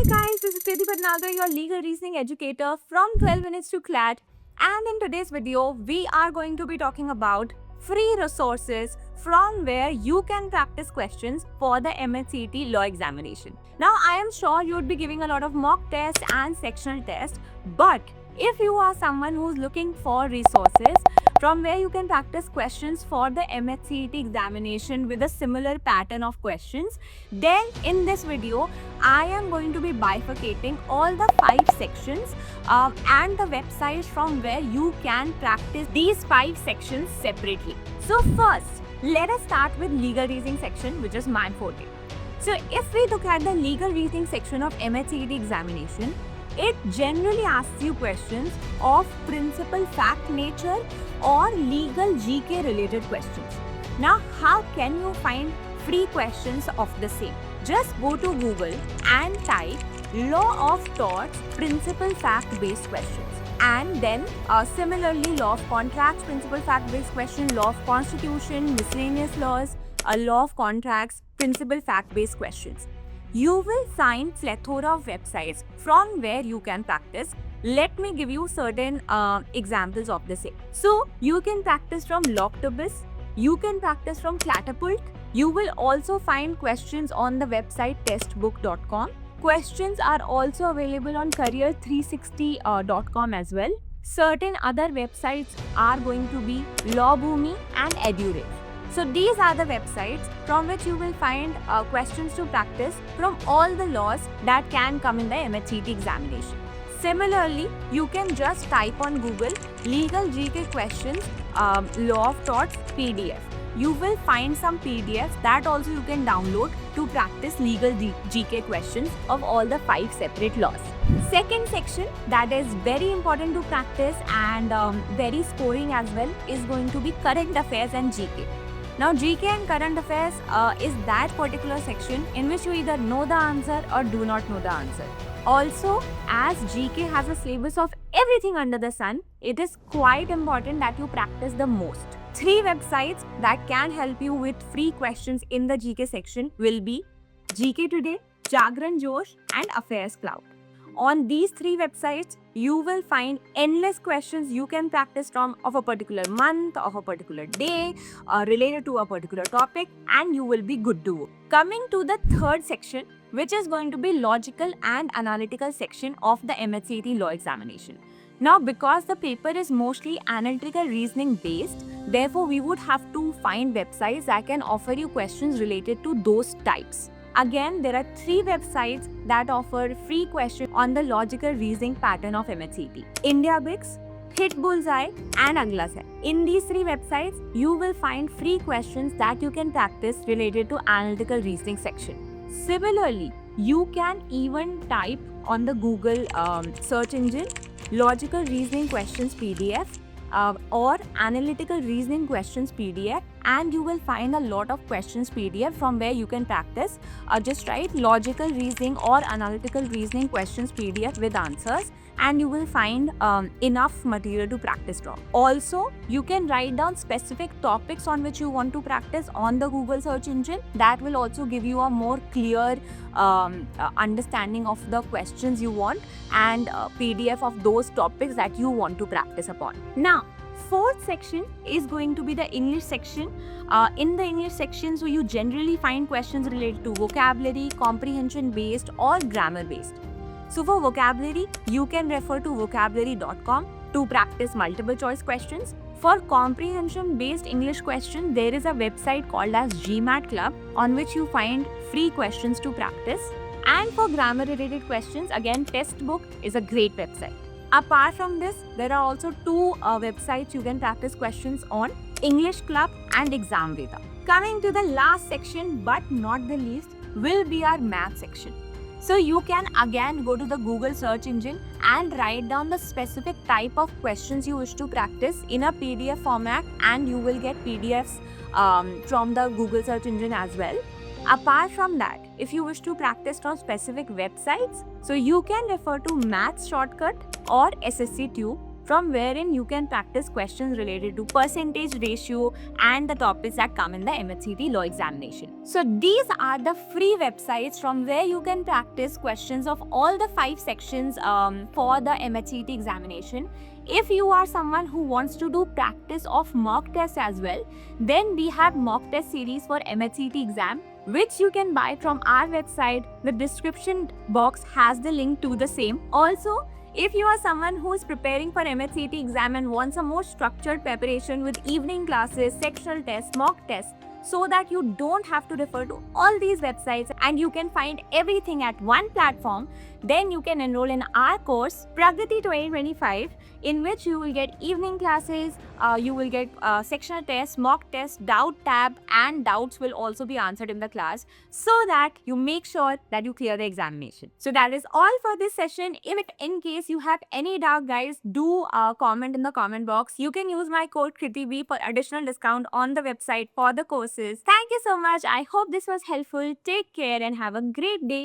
Hi guys, this is Priti Bhatnagar, your legal reasoning educator from 12 Minutes to CLAT. And in today's video, we are going to be talking about free resources from where you can practice questions for the MHCET law examination. Now, I am sure you would be giving a lot of mock tests and sectional tests, but if you are someone who's looking for resources from where you can practice questions for the MHCET examination with a similar pattern of questions, then in this video, I am going to be bifurcating all the 5 sections and the websites from where you can practice these 5 sections separately. So first, let us start with legal reasoning section, which is my forte. So if we look at the legal reasoning section of MHCET examination, it generally asks you questions of principal fact nature or legal GK related questions. Now, how can you find free questions of the same? Just go to Google and type law of torts principal fact based questions, and then similarly law of contracts principal fact based question, law of constitution, miscellaneous laws, a law of contracts principal fact based questions. You will find plethora of websites from where you can practice. Let me give you certain examples of the same. So you can practice from Loctobus, you can practice from Catapult. You will also find questions on the website testbook.com. Questions are also available on career360.com as well. Certain other websites are going to be Lawbhoomi and EduRave. So these are the websites from which you will find questions to practice from all the laws that can come in the MHCET examination. Similarly, you can just type on Google legal GK questions, law of torts PDF. You will find some PDFs that also you can download to practice legal GK questions of all the 5 separate laws. Second section that is very important to practice and very scoring as well is going to be current affairs and GK. Now, GK and current affairs is that particular section in which you either know the answer or do not know the answer. Also, as GK has a syllabus of everything under the sun, it is quite important that you practice the most. 3 websites that can help you with free questions in the GK section will be GK Today, Jagran Josh and Affairs Cloud. On these 3 websites, you will find endless questions you can practice from of a particular month, of a particular day, related to a particular topic, and you will be good to go. Coming to the third section, which is going to be logical and analytical section of the MHCET law examination. Now, because the paper is mostly analytical reasoning based, therefore we would have to find websites that can offer you questions related to those types. Again, there are 3 websites that offer free questions on the logical reasoning pattern of MHCET: IndiaBix, Hit Bullseye and Aglaset. In these 3 websites, you will find free questions that you can practice related to analytical reasoning section. Similarly, you can even type on the Google search engine logical reasoning questions PDF or analytical reasoning questions PDF, and you will find a lot of questions PDF from where you can practice. Just write logical reasoning or analytical reasoning questions PDF with answers, and you will find enough material to practice from. Also, you can write down specific topics on which you want to practice on the Google search engine. That will also give you a more clear understanding of the questions you want and PDF of those topics that you want to practice upon. Now, fourth section is going to be the English section. In the English section, so you generally find questions related to vocabulary, comprehension based or grammar based. So for vocabulary, you can refer to vocabulary.com to practice multiple choice questions. For comprehension based English question, there is a website called as GMAT Club on which you find free questions to practice. And for grammar related questions, again, Testbook is a great website. Apart from this, there are also 2 websites you can practice questions on: English Club and Examveda. Coming to the last section, but not the least, will be our math section. So you can again go to the Google search engine and write down the specific type of questions you wish to practice in a PDF format, and you will get PDFs from the Google search engine as well. Apart from that, if you wish to practice from specific websites, so you can refer to Maths Shortcut or SSC Tube from wherein you can practice questions related to percentage ratio and the topics that come in the MHCT law examination. So these are the free websites from where you can practice questions of all the 5 sections for the MHCT examination. If you are someone who wants to do practice of mock tests as well, then we have mock test series for MHCT exam, which you can buy from our website. The description box has the link to the same. Also, if you are someone who is preparing for MHCT exam and wants a more structured preparation with evening classes, sectional tests, mock tests, so that you don't have to refer to all these websites and you can find everything at one platform, then you can enroll in our course Pragati 2025, in which you will get evening classes, you will get sectional tests, mock tests, doubt tab, and doubts will also be answered in the class, so that you make sure that you clear the examination. So that is all for this session. If in case you have any doubt, guys, do comment in the comment box. You can use my code KritiB for additional discount on the website for the courses. Thank you so much. I hope this was helpful. Take care and have a great day.